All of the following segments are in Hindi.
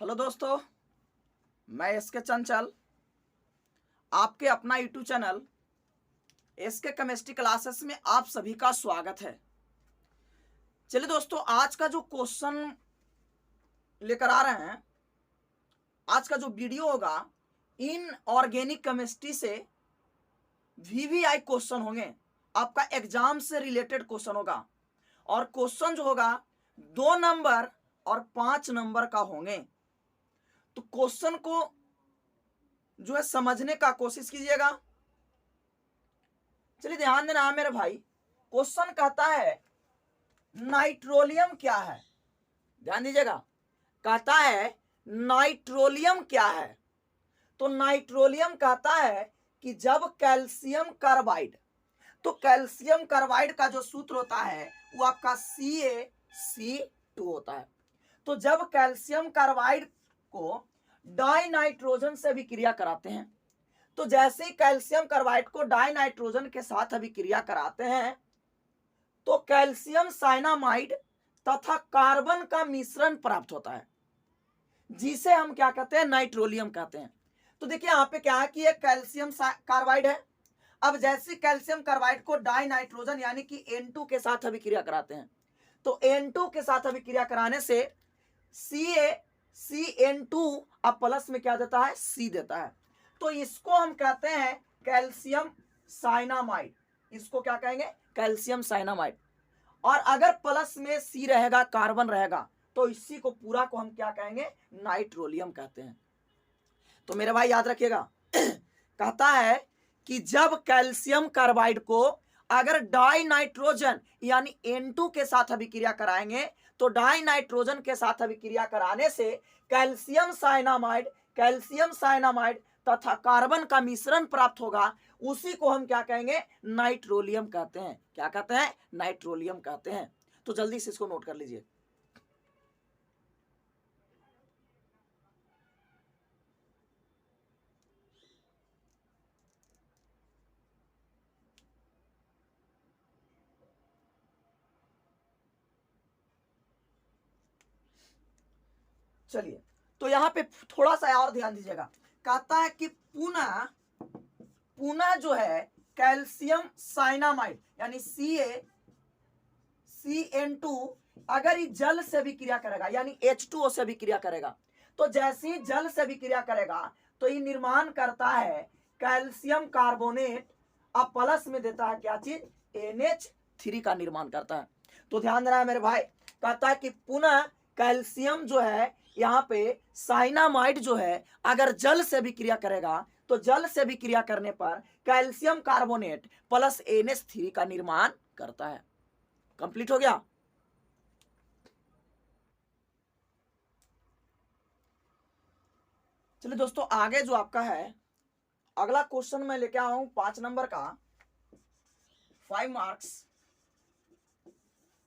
हेलो दोस्तों, मैं एसके चंचल आपके अपना YouTube channel SK chemistry classes में आप सभी का स्वागत है। चलिए दोस्तों, आज का जो क्वेश्चन लेकर आ रहे हैं, आज का जो वीडियो होगा इन ऑर्गेनिक केमिस्ट्री से वीवीआई क्वेश्चन होंगे। आपका एग्जाम से रिलेटेड क्वेश्चन होगा और क्वेश्चन जो होगा 2 नंबर और 5 नंबर का होंगे। तो क्वेश्चन को जो है समझने का कोशिश कीजिएगा। चलिए ध्यान देना मेरे भाई, क्वेश्चन कहता है नाइट्रोलियम क्या है। ध्यान दीजिएगा, कहता है नाइट्रोलियम क्या है। तो नाइट्रोलियम कहता है कि जब कैल्शियम कार्बाइड, तो कैल्शियम कार्बाइड का जो सूत्र होता है वो आपका CaC2 होता है। तो जब कैल्शियम कार्बाइड को डाई नाइट्रोजन से अभिक्रिया कराते हैं, तो जैसे ही कैल्शियम कार्बाइड को डाई नाइट्रोजन के साथ अभिक्रिया कराते हैं तो कैल्शियम साइनामाइड तथा कार्बन का मिश्रण प्राप्त होता है, जिसे हम क्या कहते हैं, नाइट्रोलियम कहते हैं। तो देखिए यहाँ पे क्या है कि एक कैल्शियम कार्बाइड है। अब जैसे कैल्शियम कार्बाइड को डाई नाइट्रोजन यानी कि N2 के साथ अभिक्रिया कराते हैं, तो N2 के साथ अभिक्रिया कराने से CaCN2 अब प्लस में क्या देता है, C देता है। तो इसको हम कहते हैं कैल्शियम साइनामाइड। इसको क्या कहेंगे, कैल्शियम साइनामाइड। और अगर प्लस में C रहेगा, कार्बन रहेगा, तो इसी को पूरा को हम क्या कहेंगे, नाइट्रोलियम कहते हैं। तो मेरे भाई याद रखिएगा कहता है कि जब कैल्शियम कार्बाइड को अगर डाई नाइट्रोजन यानी N2 के साथ अभिक्रिया कराएंगे, तो डाई नाइट्रोजन के साथ अभिक्रिया कराने से कैल्शियम साइनामाइड तथा कार्बन का मिश्रण प्राप्त होगा। उसी को हम क्या कहेंगे, नाइट्रोलियम कहते हैं। क्या कहते हैं, नाइट्रोलियम कहते हैं। तो जल्दी से इसको नोट कर लीजिए। चलिए, तो यहां पे थोड़ा सा और ध्यान दीजिएगा। कहता है कि पुनः जो है कैल्शियम साइनामाइड यानी CaCN2 अगर ये जल से भी क्रिया करेगा यानी H2O से भी क्रिया करेगा, तो जैसे ही जल से भी क्रिया करेगा तो ये निर्माण करता है कैल्शियम कार्बोनेट। अब प्लस में देता है क्या चीज, NH3 का निर्माण करता है। तो ध्यान देना है मेरे भाई, कहता है कि पुनः कैल्शियम जो है यहाँ पे साइनामाइड जो है अगर जल से भी क्रिया करेगा, तो जल से भी क्रिया करने पर कैल्शियम कार्बोनेट प्लस NH3 का निर्माण करता है। कंप्लीट हो गया। चलिए दोस्तों, आगे जो आपका है अगला क्वेश्चन मैं लेके आया हूं 5 नंबर का, 5 मार्क्स।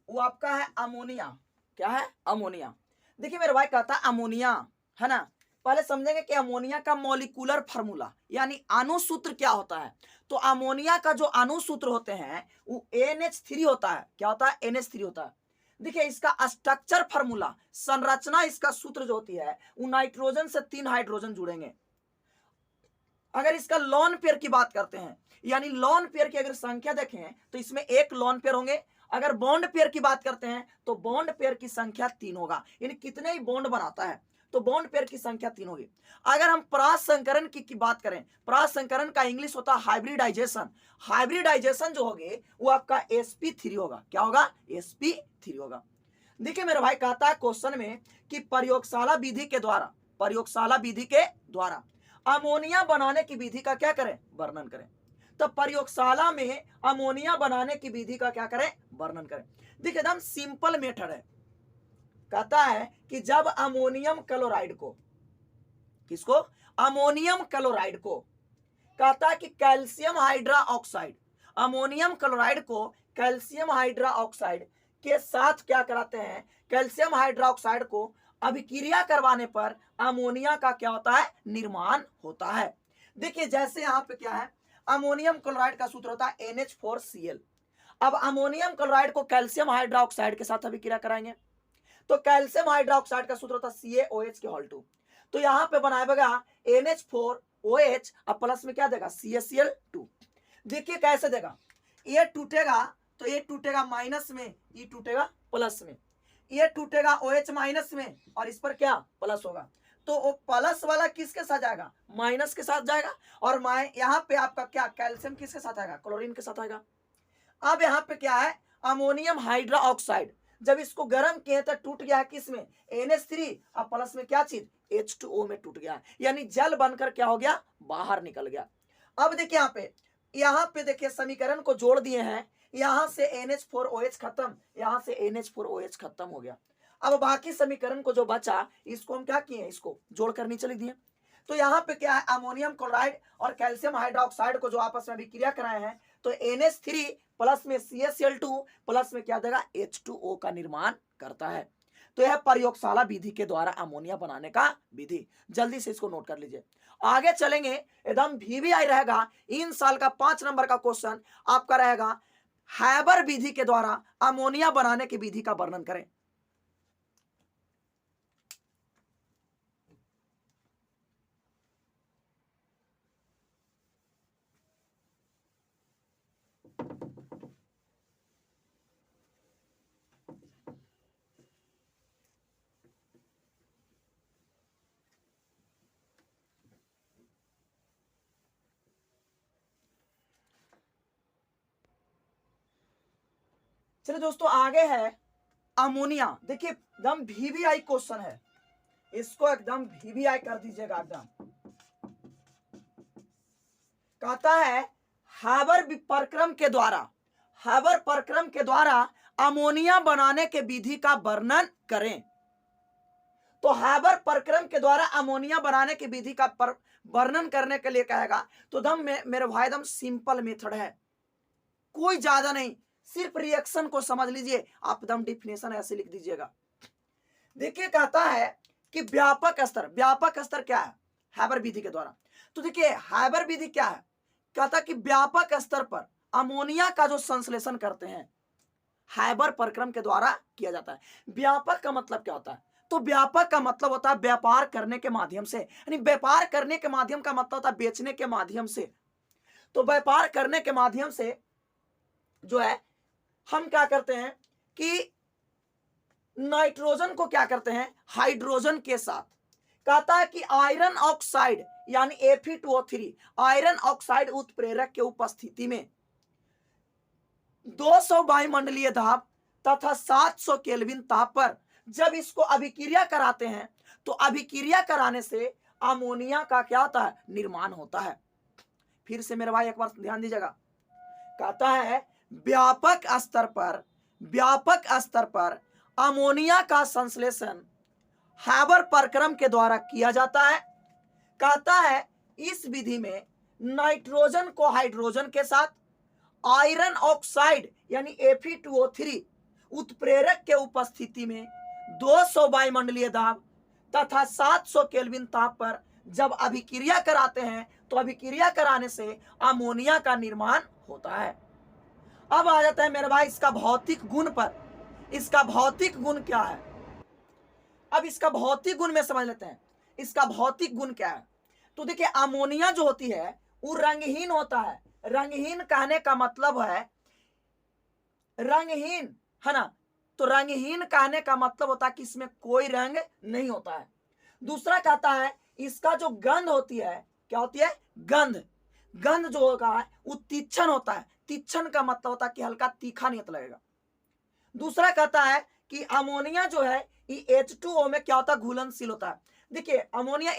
वो आपका है अमोनिया। क्या है, अमोनिया। देखिए मेरे भाई, कहता है अमोनिया है ना। पहले समझेंगे कि अमोनिया का मॉलिक्यूलर फार्मूला यानी अणुसूत्र क्या होता है। तो अमोनिया का जो अणुसूत्र होते हैं वो NH3 होता है। क्या होता है, NH3 होता है। देखिए इसका स्ट्रक्चर फार्मूला, संरचना, इसका सूत्र जो होती है वो नाइट्रोजन से 3 हाइड्रोजन जुड़ेंगे। अगर इसका लॉन पेयर की बात करते हैं यानी लॉन पेयर की अगर संख्या देखें तो इसमें 1 लॉन पेयर होंगे। अगर बॉन्ड पेयर की बात करते हैं तो बॉन्ड पेयर की संख्या 3 होगा। यानी कितने ही बॉन्ड बनाता है, तो बॉन्ड पेयर की संख्या 3 होगी। अगर हम परासंकरण की बात करें, परासंकरण का इंग्लिश होता है हाइब्रिडाइजेशन। हाइब्रिडाइजेशन जो होगी वो आपका sp3 होगा। क्या होगा, sp3 होगा। देखिए मेरे भाई, कहता है क्वेश्चन में कि प्रयोगशाला विधि के द्वारा अमोनिया बनाने की विधि का क्या करें, वर्णन करें। तो प्रयोगशाला में अमोनिया बनाने की विधि का क्या करें, वर्णन करें। देखिए एकदम सिंपल मेथड है। कहता है कि जब अमोनियम क्लोराइड को, किसको, अमोनियम क्लोराइड को, कहता है कि कैल्शियम हाइड्रोक्साइड, अमोनियम क्लोराइड को कैल्शियम हाइड्रोक्साइड के साथ क्या कराते हैं, कैल्शियम हाइड्रोक्साइड को अभिक्रिया करवाने पर अमोनिया का क्या होता है, निर्माण होता है। देखिए जैसे यहां पे क्या है, अमोनियम क्लोराइड का सूत्र होता है NH4Cl। अब अमोनियम क्लोराइड को कैल्शियम हाइड्रोक्साइड के साथ अभिक्रिया कराएंगे तो कैल्शियम हाइड्रोक्साइड का सूत्र होता है CaOH के होल 2। तो यहाँ पे बनाएगा NH4OH और प्लस में क्या देगा CaCl2। देखिए कैसे देगा, ये टूटेगा तो ये टूटेगा माइनस में, ये टूटेगा प्लस में, ये टूटेगा OH माइनस में और इस पर क्या प्लस होगा। तो वो प्लस वाला किसके साथ जाएगा, माइनस के साथ जाएगा। और यहाँ पे आपका क्या कैल्शियम किसके साथ आएगा, क्लोरीन के साथ आएगा। अब यहाँ पे क्या है, अमोनियम हाइड्रोक्साइड, जब इसको गर्म किए तो टूट गया किस में, NH3 और प्लस में क्या चीज H2O में टूट गया, यानी जल बनकर क्या हो गया, बाहर निकल गया। अब देखिए यहाँ पे देखिए समीकरण को जोड़ दिए हैं, यहां से NH4OH खत्म, यहां से NH4OH खत्म हो गया। अब बाकी समीकरण को जो बचा इसको हम क्या किए, इसको जोड़कर नीचे लिख दिए। तो यहाँ पे क्या है, अमोनियम क्लोराइड और कैल्शियम हाइड्रोक्साइड को जो आपस में अभिक्रिया कराए हैं तो NH3 प्लस में CaCl2 प्लस में क्या देगा H2O का निर्माण करता है। तो यह प्रयोगशाला विधि के द्वारा अमोनिया बनाने का विधि, जल्दी से इसको नोट कर लीजिए। आगे चलेंगे, एकदम VVI रहेगा इन साल का 5 नंबर का क्वेश्चन आपका रहेगा, हैबर विधि के द्वारा अमोनिया बनाने की विधि का वर्णन करें। चलिए दोस्तों आगे है अमोनिया। देखिए एकदम VVI क्वेश्चन है, इसको एकदम VVI कर दीजिएगा एकदम। कहता है हैबर प्रक्रम के द्वारा, हैबर प्रक्रम के द्वारा अमोनिया बनाने के विधि का वर्णन करें। तो हैबर प्रक्रम के द्वारा अमोनिया बनाने की विधि का वर्णन करने के लिए कहेगा तो दम मेरे भाई दम सिंपल मेथड है, कोई ज्यादा नहीं, सिर्फ रिएक्शन को समझ लीजिए, आप एकदम डिफिनेशन ऐसे लिख दीजिएगा। देखिए कहता है कि व्यापक स्तर, व्यापक स्तर क्या है हैबर विधि के द्वारा। तो देखिए हैबर विधि क्या है, कहता कि व्यापक स्तर पर अमोनिया का जो संश्लेषण करते हैं हैबर प्रक्रम के द्वारा किया जाता है। व्यापक का मतलब क्या होता है, तो व्यापक का मतलब होता है व्यापार करने के माध्यम से, यानी व्यापार करने के माध्यम का मतलब होता है बेचने के माध्यम से। तो व्यापार करने के माध्यम से जो है हम क्या करते हैं कि नाइट्रोजन को क्या करते हैं हाइड्रोजन के साथ, कहता है कि आयरन ऑक्साइड यानी Fe2O3 आयरन ऑक्साइड उत्प्रेरक के उपस्थिति में 200 वायुमंडलीय दाब तथा 700 केल्विन ताप पर जब इसको अभिक्रिया कराते हैं तो अभिक्रिया कराने से अमोनिया का क्या होता है, निर्माण होता है। फिर से मेरे भाई एक बार ध्यान दीजिएगा, कहता है व्यापक स्तर पर अमोनिया का संश्लेषण हैबर प्रक्रम के द्वारा किया जाता है। कहता है इस विधि में नाइट्रोजन को हाइड्रोजन के साथ आयरन ऑक्साइड यानी Fe2O3 उत्प्रेरक के उपस्थिति में 200 वायुमंडलीय दाब तथा 700 केल्विन ताप पर जब अभिक्रिया कराते हैं तो अभिक्रिया कराने से अमोनिया का निर्माण होता है। अब आ जाता है मेरे भाई इसका भौतिक गुण पर, इसका भौतिक गुण क्या है। अब इसका भौतिक गुण में समझ लेते हैं, इसका भौतिक गुण क्या है। तो देखिए अमोनिया जो होती है वो रंगहीन होता है, रंगहीन कहने का मतलब है रंगहीन, है ना, तो रंगहीन कहने का मतलब होता है कि इसमें कोई रंग नहीं होता है। दूसरा कहता है इसका जो गंध होती है, क्या होती है, गंध, गंध जो होगा वो तीक्ष्ण होता है, तीक्ष्ण का मतलब होता है कि हल्का तीखा नहीं लगेगा। दूसरा कहता है कि अमोनिया जो है ये H2O में क्या होता है, घुलनशील होता है। देखिए अमोनिया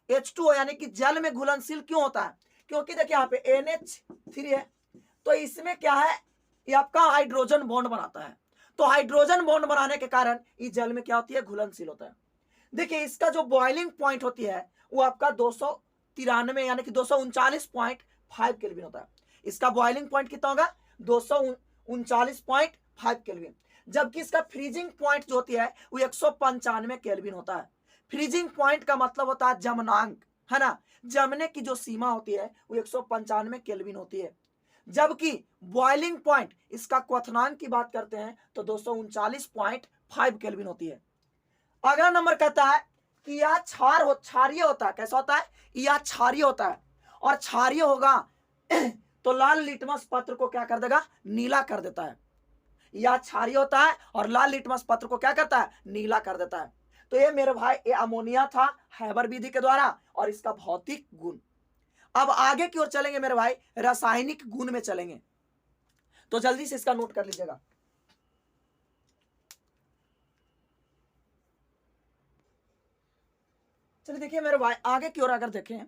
H2O यानी कि जल में घुलनशील क्यों होता है, क्योंकि देखिए यहाँ पे NH3 है तो इसमें क्या है, ये आपका हाइड्रोजन बॉन्ड बनाता है, तो हाइड्रोजन बॉन्ड बनाने के कारण ये जल में क्या होती है, घुलनशील होता है। देखिए इसका जो बॉइलिंग पॉइंट होती है वो आपका 293 यानी कि 239.5 केल्विन होता है। इसका बॉइलिंग पॉइंट कितना होगा, 239.5 केल्विन, जबकि इसका फ्रीजिंग पॉइंट जो होती है वो 195 केल्विन होता है। फ्रीजिंग पॉइंट का मतलब होता है जमनांक, है ना, जमने की जो सीमा होती है वो 195 केल्विन होती है। जबकि बॉइलिंग पॉइंट इसका क्वथनांक की बात करते हैं तो 239.5 केल्विन होती है। अगला नंबर कहता है कि यह क्षारीय होता है। कैसा होता है? यह क्षारीय होता है, और क्षारीय होगा तो लाल लिटमस पत्र को क्या कर देगा? नीला कर देता है। यह क्षारीय होता है और लाल लिटमस पत्र को क्या करता है? नीला कर देता है। तो ये मेरे भाई ये अमोनिया था हैबर विधि के द्वारा, और इसका भौतिक गुण। अब आगे की ओर चलेंगे मेरे भाई, रासायनिक गुण में चलेंगे, तो जल्दी से इसका नोट कर लीजिएगा। चलिए देखिए मेरे भाई, आगे की ओर अगर देखें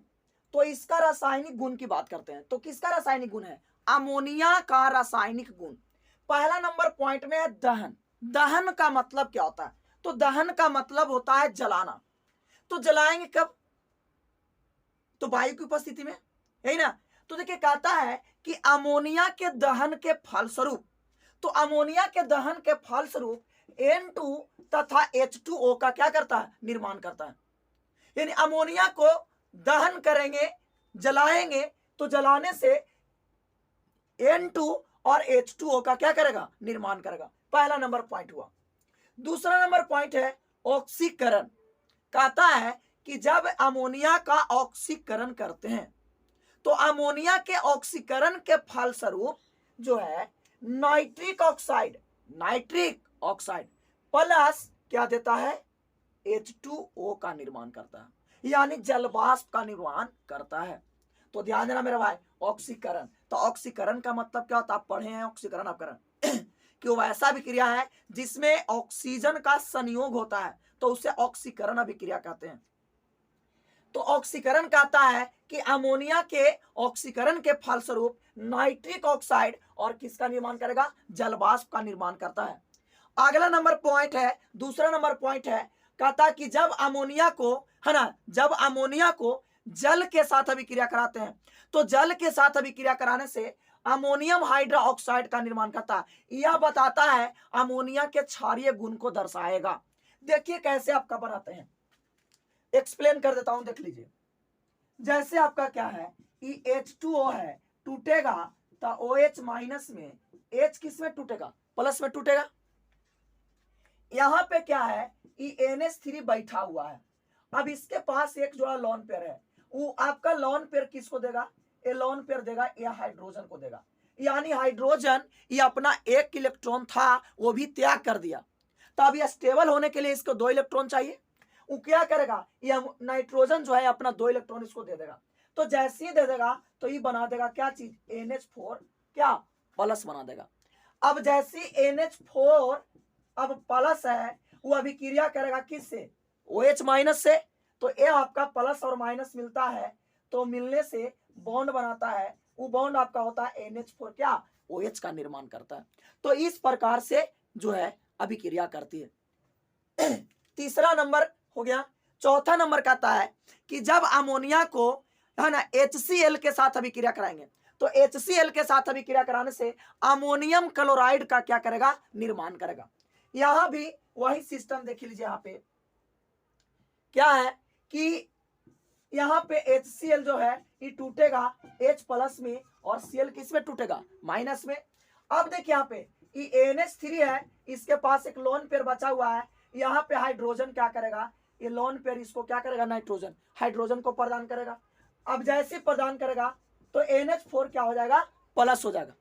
तो इसका रासायनिक गुण की बात करते हैं। तो किसका रासायनिक गुण है? अमोनिया का रासायनिक गुण। पहला नंबर पॉइंट में है दहन। दहन का मतलब क्या होता है? तो दहन का मतलब होता है जलाना। तो जलाएंगे कब? तो वायु की उपस्थिति में, यही ना। तो देखिए कहता है कि अमोनिया के दहन के फलस्वरूप, तो अमोनिया के दहन के फलस्वरूप N2 तथा H2O का क्या करता है? निर्माण करता है। यानी अमोनिया को दहन करेंगे, जलाएंगे, तो जलाने से N2 और H2O का क्या करेगा? निर्माण करेगा। पहला नंबर पॉइंट हुआ। दूसरा नंबर पॉइंट है ऑक्सीकरण। कहता है कि जब अमोनिया का ऑक्सीकरण करते हैं तो अमोनिया के ऑक्सीकरण के फलस्वरूप जो है नाइट्रिक ऑक्साइड प्लस क्या देता है? H2O का निर्माण करता है, यानी जलवाष्प का निर्माण करता है। तो ध्यान देना मेरा भाई, ऑक्सीकरण। तो ऑक्सीकरण का मतलब क्या होता है? आप पढ़े हैं ऑक्सीकरण अपकरण कि वो ऐसा अभिक्रिया है जिसमें ऑक्सीजन का संयोग होता है, तो उसे ऑक्सीकरण अभिक्रिया कहते हैं। तो ऑक्सीकरण कहता है कि अमोनिया के ऑक्सीकरण के फलस्वरूप नाइट्रिक ऑक्साइड और किसका निर्माण करेगा? जलवाष्प का निर्माण करता है। अगला नंबर पॉइंट है, दूसरा नंबर पॉइंट है, कहता है कि जब अमोनिया को, है ना, जब अमोनिया को जल के साथ अभिक्रिया कराते हैं तो जल के साथ अभिक्रिया कराने से अमोनियम हाइड्रोक्साइड का निर्माण करता है। यह बताता है अमोनिया के क्षारीय गुण को दर्शाएगा। देखिए कैसे आपका बनाते हैं, एक्सप्लेन कर देता हूं, देख लीजिए। जैसे आपका क्या है, H2O है, टूटेगा तो OH माइनस में, H किस में टूटेगा? प्लस में टूटेगा। यहां पे क्या है, NH3 बैठा हुआ है। अब इसके पास एक जोड़ा लोन पेयर है, वो आपका लोन पेयर किसको देगा? ये लोन पेयर देगा, ये हाइड्रोजन को देगा। यानी हाइड्रोजन ये अपना एक इलेक्ट्रॉन था वो भी त्याग कर दिया। तो अब ये स्टेबल होने के लिए इसको 2 इलेक्ट्रॉन चाहिए। वो क्या करेगा? ये नाइट्रोजन जो है अपना 2 इलेक्ट्रॉन इसको दे देगा। तो जैसे ही दे देगा तो ये बना देगा क्या चीज? NH4 क्या? प्लस बना देगा। अब जैसे NH4 अब प्लस है, वो अभिक्रिया करेगा किससे? OH माइनस से। तो ये आपका प्लस और माइनस मिलता है, तो मिलने से बॉन्ड बनाता है। वो बॉन्ड आपका होता है NH4 क्या? OH का निर्माण करता है। तो इस प्रकार से जो है अभिक्रिया करती है। तीसरा नंबर हो गया। चौथा नंबर कहता है कि जब अमोनिया को, है ना, HCl के साथ अभिक्रिया कराएंगे तो HCl के साथ अभिक्रिया कराने से अमोनियम क्लोराइड का क्या करेगा? निर्माण करेगा। यहां भी वही सिस्टम देख लीजिए। यहां पे क्या है कि यहां पे HCl जो है ये टूटेगा H प्लस में, और Cl किस में टूटेगा? माइनस में। अब देखिए यहाँ पे ये NH3 है, इसके पास एक लोन पेयर बचा हुआ है। यहाँ पे हाइड्रोजन क्या करेगा? ये लोन पेयर इसको क्या करेगा? नाइट्रोजन, हाइड्रोजन को प्रदान करेगा। अब जैसे प्रदान करेगा तो NH4 क्या हो जाएगा? प्लस हो जाएगा।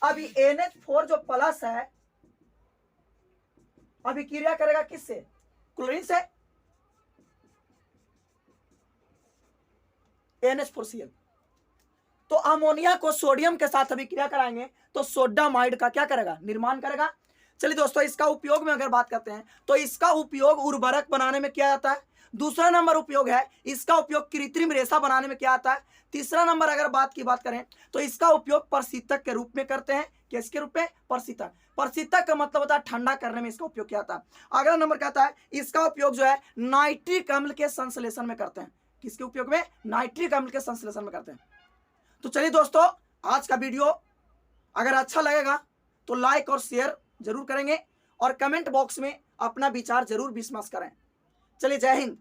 अब ये NH4 जो प्लस है अभिक्रिया करेगा किससे? क्लोरीन से, NH4Cl। तो अमोनिया को सोडियम के साथ अभिक्रिया कराएंगे तो सोडामाइड का क्या करेगा? निर्माण करेगा। चलिए दोस्तों, इसका उपयोग में अगर बात करते हैं तो इसका उपयोग उर्वरक बनाने में किया जाता है। दूसरा नंबर उपयोग है, इसका उपयोग कृत्रिम रेशा बनाने में किया जाता है। तीसरा नंबर अगर बात करें तो इसका उपयोग प्रशीतक के रूप में करते हैं। किसके रूप में? प्रशीतक। प्रशीतक का मतलब होता है ठंडा करने में इसका उपयोग किया जाता है। अगला नंबर कहता है इसका उपयोग जो है नाइट्रिक अम्ल के संश्लेषण में करते हैं। किसके उपयोग में? नाइट्रिक अम्ल के संश्लेषण में करते हैं। तो चलिए दोस्तों, आज का वीडियो अगर अच्छा लगेगा तो लाइक और शेयर जरूर करेंगे, और कमेंट बॉक्स में अपना विचार जरूर विमर्श करें। चलिए, जय हिंद।